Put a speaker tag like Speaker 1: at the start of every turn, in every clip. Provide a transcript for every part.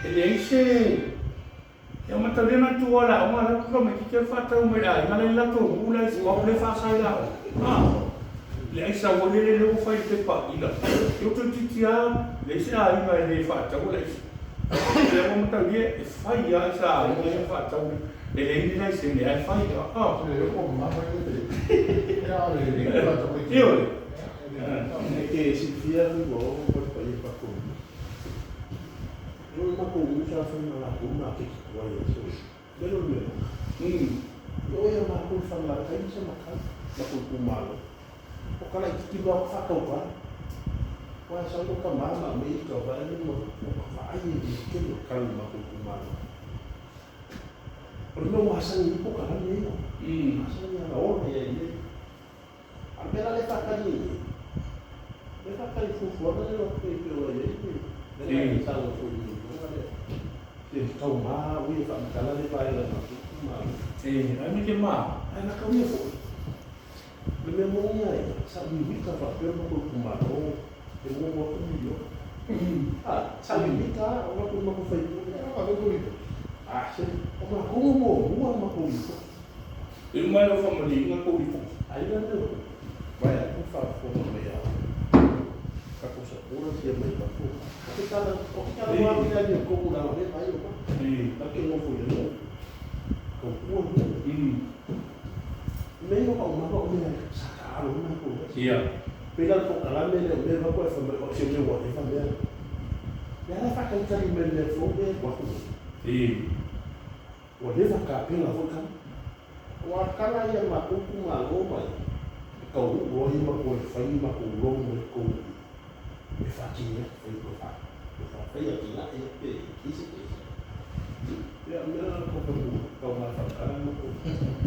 Speaker 1: Ele se é uma tarefa tua lá, uma lá como que quer fazer uma ideia, mas ele lá tu, o lá escola ele faz aí lá. Ele sai o ele não faz de pá, ele. Eu tô te tia, ele sai mas ele faz, o lá. Ele é uma tarefa, faz já sai, ele faz, ele não sai, ele faz.
Speaker 2: Eu como mais ele.
Speaker 1: Eu
Speaker 3: É que se fia no gol, pode fazer para comer. Eu não como já foi na rua, que vai isso. Pelo menos. Eu ia na rua falar, aí você na casa, na rua malo. O cara que vai fazer o pá. Vai só no camar, na meia, vai no vai que no cara na rua malo. Porque não acha nem por cara nenhum. Acha nem a hora e aí. A pena le fa carinho. Le fa carinho fora da eu pelo aí. Ele tá no fundo. Se calmar, o ia falar lá de vai lá na.
Speaker 1: Sim, aí me queimar.
Speaker 3: Aí na caminha foi. Primeiro não é, sabe, bica papel no corpo marrom, eu vou botar milhão. Sabe, bica, uma coisa que foi era uma coisa. Você, uma coisa.
Speaker 1: E uma eu falo ali, uma coisa.
Speaker 3: Aí não deu. Vai, por favor, melhor. Para com essa porra, se é mais para porra. Porque cada uma vida de como não, né? Aí eu vou. Aqui não foi, não. Com porra, meio uma coisa, sacaram uma coisa.
Speaker 1: Sim.
Speaker 3: Pegar com a lâmina, mesmo com a família, se eu vou, a família. E ela faz aquele carimento de fogo, é uma coisa.
Speaker 1: Sim.
Speaker 3: O devo cá, pela boca. O arcana ia uma coisa, uma loma. Cậu có những mà phải mà cùng luôn với cùng với phát triển với phải giờ chỉ lại cái sự cái không có đủ cầu mà phải cái nó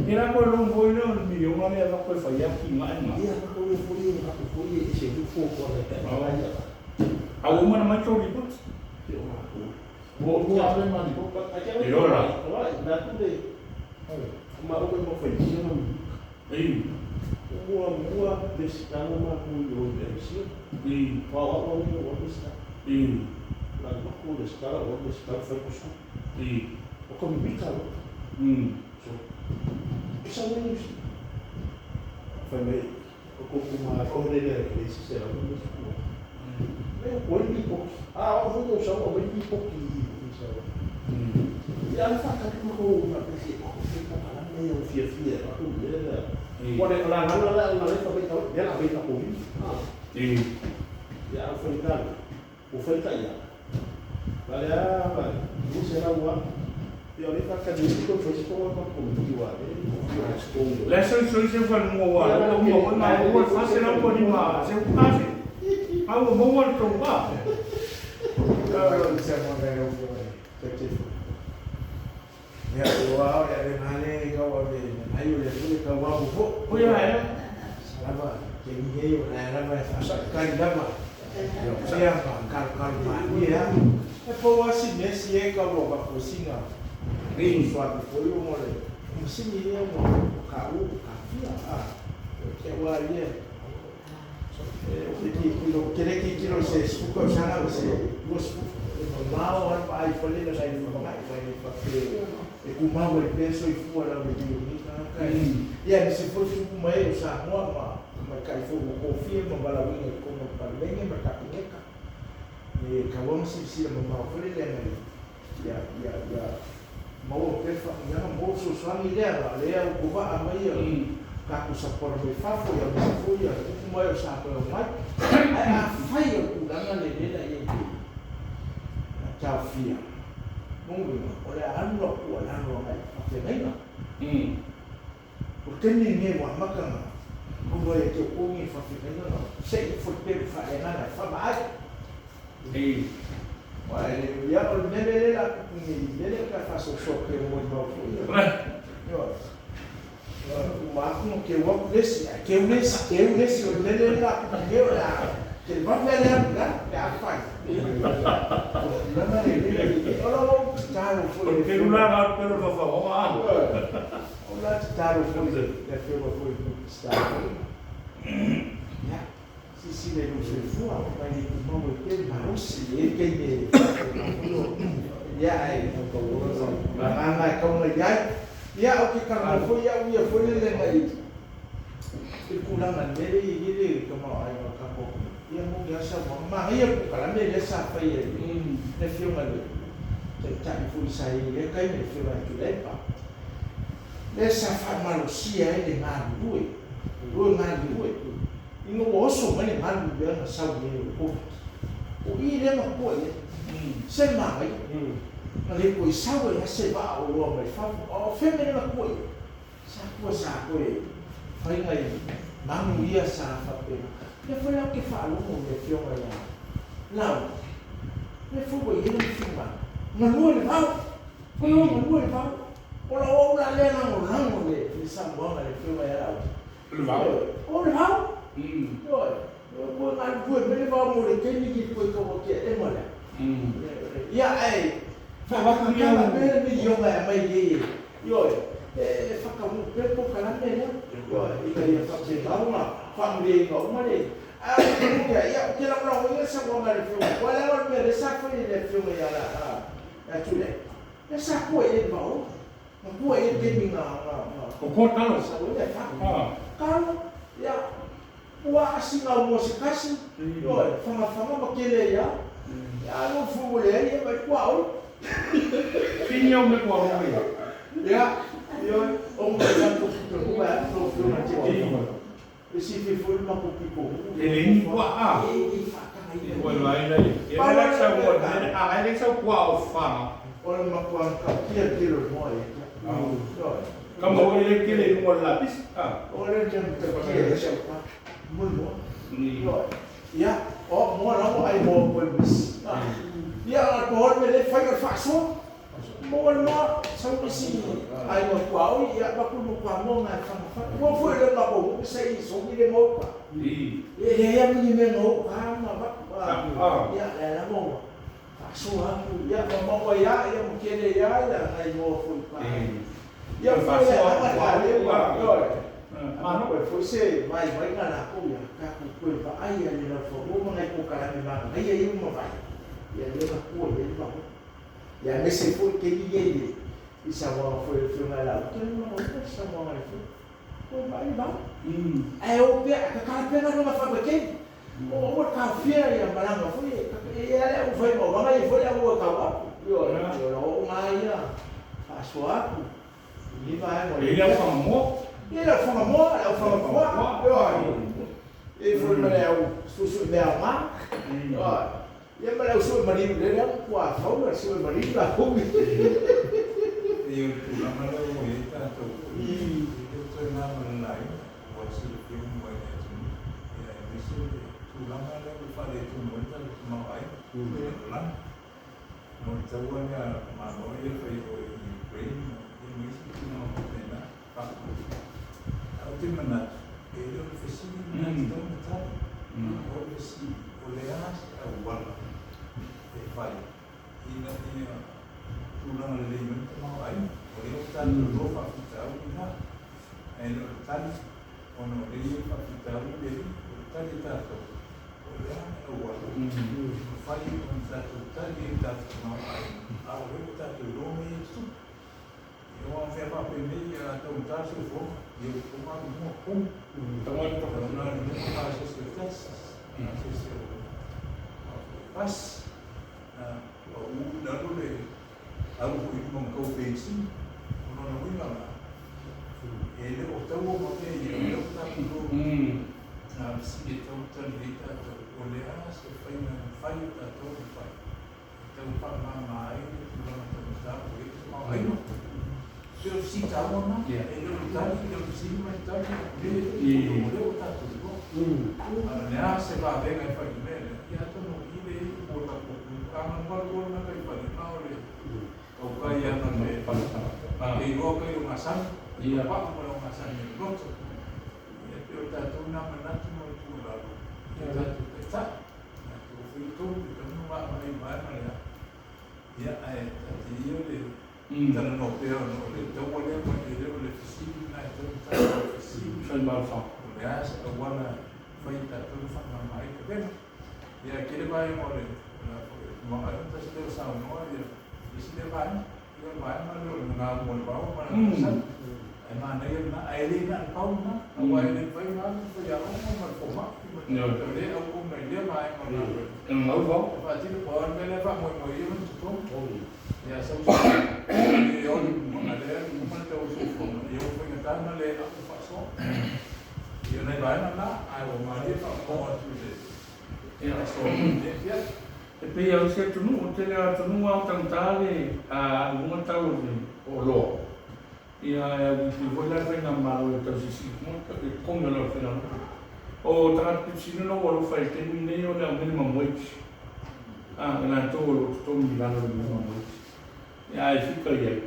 Speaker 1: Thì nó có luôn vui nữa, vì nó này nó có phải giá kim mãi mà.
Speaker 3: Iya, nó có vui nó có vui cái sự vui của người ta nó là vậy.
Speaker 1: Mà nó mới cho đi bút.
Speaker 3: Kiểu mà
Speaker 2: Bộ mua lên mà thì có
Speaker 3: cái đó là nó cũng đi mà ông ấy phải đi nó mua pescando uma coisa assim fala onde eu vou pescar lá uma coisa esse cara foi buscar eu comi bica isso é um foi meio eu com uma orelha que esse será um meio coisa de pouco eu vou deixar uma coisa de pouquinho e ela fala que uma coisa meio fia uma coisa Quando ele lá na lei também está dela bem na Covid.
Speaker 1: Sim.
Speaker 3: Já foi caro. O foi caiado. Olha, vai. Não será o ar. E olha para cada vez que eu faço com uma Covid o ar.
Speaker 1: Lá se você for no ar, eu na rua faço não pode mais. Se eu faço, eu vou voltar.
Speaker 2: Kalau bisa mengenai kecil. Ya doa ya dengannya kau ada, ayo ya tu kau bawa buku.
Speaker 1: Oh ya ya.
Speaker 2: Selama jadi yo na lama asalkan dama. Siapa kal mani ya. Depois assim nesse é kau bawa cozinha. Ring suatu foi um olha. Mesin ini mau kau kafia que é o ali. Que kilo se suka sana se gosto. Mau apa ai falei na saída do pai, vai fazer com mal ele pensa e fora o dia e aí se fosse um meio sa uma cai fogo confirma balawinha como palmenha marcapineca e acabamos se mal falei né ya mau pefa ya mau suami dia lea o kuva amai kaku sapor me fafo ya fafo ya como eu sa para mai a faia kudanga lele ya chao fia mungu olha ano ai afenaina porque ninguém vai macana como é que eu comi afenaina não sei foi ter faena fa mais olha ya o nele lá ele que faz o choque muito bom o marco que eu vou desse que eu nesse o nele lá eu lá que ele vai ver lá é a faz
Speaker 1: Porque não leva pelo favor,
Speaker 2: Olá, Taro foi da firma foi conquistada. Se ele não se for, vai ir para o mal, ele vai se ele quem ya ai nganga kau ngai ya o ki ka mo foi ya uia foi le ngai e kulangan mere i kama ai ka ko ia mo ya sa ma ia ko kala mere sa fa ia ne fio ngale te tai fu sai e kai ne fio ai tu le pa le sa fa malusia e de ngai due ino oso mane ngai be na sa ni ko o i le ma ko ia se mai na le ko sa we se va o lo mai fa o fe me na ko sa ko fai ngai manu ia sa fa pe le foi o que falo mo le fio mai la le foi o ia le fio ma no le va ko yo no le va o la o la le na no le sa mo le fio mai la le va o le va yo ko na ko me le va mo le ke ni ki ko ko ke e mo la ya ai fa va ka me ni yo mai ye yo fa ka mo pe ko kala me yo ia fa se launa family ko mare a ko ya ke la no sa ko mare fio wala wa me sa ko ni le fio ya la tu le sa ko e ba o ko e te mi na
Speaker 1: ko talo
Speaker 2: sa o le fa kalo ya wa asina mo se kasi yo fa ma ke le ya no fu le ya ba kwa o
Speaker 1: fini o me ko
Speaker 2: ya yo o mo sa ko ko ba no fio na te e si fi fu ma ko pipo
Speaker 1: ele kwa bueno aí daí ele sa mo ele sa kwa o fa
Speaker 2: ora ma kwa ka kia tiro mo
Speaker 1: como ele que ele no lápis
Speaker 2: ora jam te kia sa kwa mo ya o mo na mo ai mo ko bis ya ko me le fai fa so mo sa si ai mo kwa o ya ba ko mo kwa mo na fa mo foi le ma ko sai so ni le mo kwa ya mi me mo ma ba ya la mo fa so ya mo ya mo kene ya ai mo foi pa ya fa so pa le pa no pues fuese vai ngana ko ya ka ko pa ai ya le fo mo ngai ko kala mi ma ai ya mo vai ya le ba ko ya me se foi que ele isa mo foi filmar lá que não sa mo ai foi vai ai o pe ka pe na no fa que o ka fia ya malanga foi ya o foi mo vai foi a o ka wa yo o mai ya aswa ni vai mo
Speaker 1: ele é famoso
Speaker 2: ele é famoso é famoso yo ele foi o susu me ama yo ya me la uso marido le da kwa fa o susu marido la ko
Speaker 4: eu tu la mala o eta to eu tô na online o se filme vai é isso tu la mala eu falei tu não tá não vai lá não tá olha mas não ele foi o brain e isso que não tem nada a última nada ele ofereceu então tá ofereci oleas o wala vai e na tulang le lemen mau ai oleh tan lo fa tahu ina eno tan ono le fa tahu le tan ta to oleh o wa fa i on ta to tan ta mau ai a o ta to lo me su eu a fe pa pe me ya to ta su fo eu ko ma mo pum
Speaker 1: tamo to
Speaker 4: na no pa se se tas se pas o na le algo que não compensa, não é nada. Ele o teu o que ele o tá tudo na bicicleta o tanto olhar se faz tá todo faz. Então para mamãe não tá o isso não é não. Eu se tá não ele o tá ele se mas tá ele o tá tudo. A se vai ver aí faz bem. E a todo ele o tá a não vai o não vai fazer não o kaya na me pala e o kaya masan e a pa mo masan ni loto e eu tá tu na manatu mo tu lá e tá tu tá tu fui tu não vai mais ya ya é e eu le tá no peo no le tô olhando mas eu le fiz na então tá fiz
Speaker 1: foi mal fa
Speaker 4: aliás agora foi tá tudo falando mais que bem e aquele vai morrer não tá se deu sal não isi le vai ma lo nga mo ba ma na sa ai ma na na ai le na pau na ai le vai ma fo ya o ma fo ma no le au ko mai le mai ma na
Speaker 1: au va
Speaker 4: fa ti po me le fa mo yo to ya sa yo mo na le mo na te o so fo yo fo na ta na le a fa so yo na vai na ai o ma le fa ko tu de ya so ya
Speaker 1: e pe ia se tunu o te lea tunu au tangtale a uma tau o lo ia e voi la venga malo e tau sisi mo e konga lo fena o tanga pisino no o fai te mine o le minimum wage na to to mi la no minimum wage ia e fika ia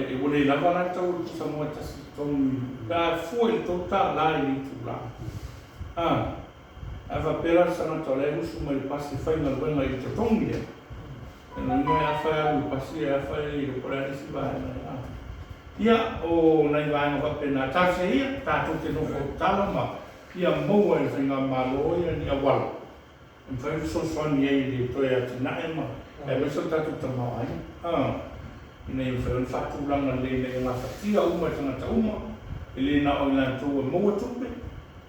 Speaker 1: e vole la vana tau sa mo tasi to da foi total la ni tu la ava pera sana tole usu mai pasi fai na wenga i te tongi e na mai afa u pasi afa i le pora ni si vai na ia o na i vai ngā pena tase ia tātou te nofo tala ma ia moua i whainga malo ia ni awala i whai so swani e le toi ati na e ma e weso tātou tamau ai ina i whai whatu langa le ne ngā whatia uma tangata uma i le na o ina tō e moua tupe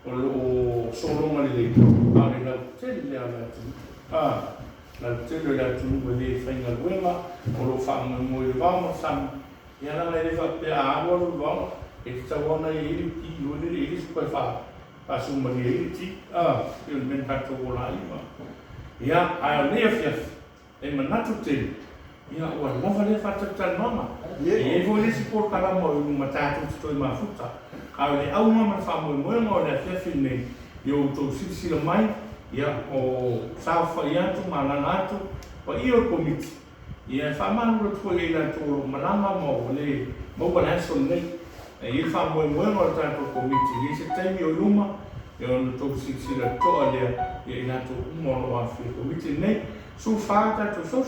Speaker 1: o lo solonga le a le la tele le ala tu la tele la tu le fainga luema o lo fa mo le vamo sam ya la le fa pe a lo lo e sta ona e ti o le e si poi fa su ma le ti io men fatto vola ma ya a le fiaf e manato te ya o la va le fatta tal mama e vo le si por kala mo ma ta tu sto ma futa le au mama fa mo mo le fiaf nei yo to sila mai ia o sa fa ia tu malanga tu o io komiti ia fa manu to le la to malanga mo le mo bana so nei e fa mo mo ta to komiti ni se tai o luma yo to sila to ale ia na to mo lo fa komiti nei su fa ta to so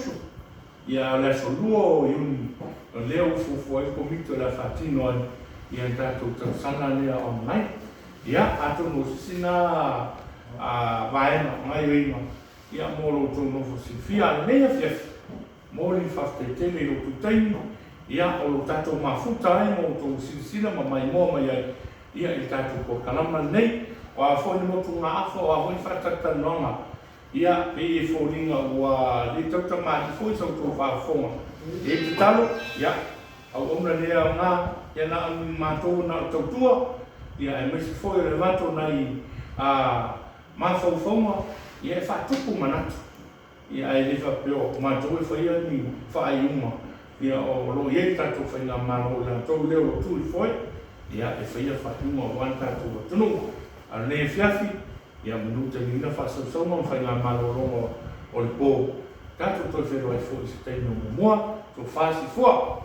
Speaker 1: ia la so luo yun le o fu komiti la fatino ia ta to sala le online ia atu no sina vai mai wima ia molo to no fosi fia le fia moli fafte tele lo tutai ia o lo tato mafuta ai mo to sina mai mo mai ia il tato ko kalama nei o a fo ni mo tu na afo a voi fata tanonga ia e fo linga wa le tata mai fo so to fa fo e talo ia au omna le nga ia na ma to na to tua ia e mesi foi levanto nai ma fofoma ia fa tupu manatu ia e lefa pio ma to foi ni fa uma ia o lo ye tato fa na mano la to le o tu foi ia e fa uma wan tato tunu a le fiafi ia minuta ni na fa so mo fa na mano lo o le po tato to fe lo foi se tem no mo to fa si foi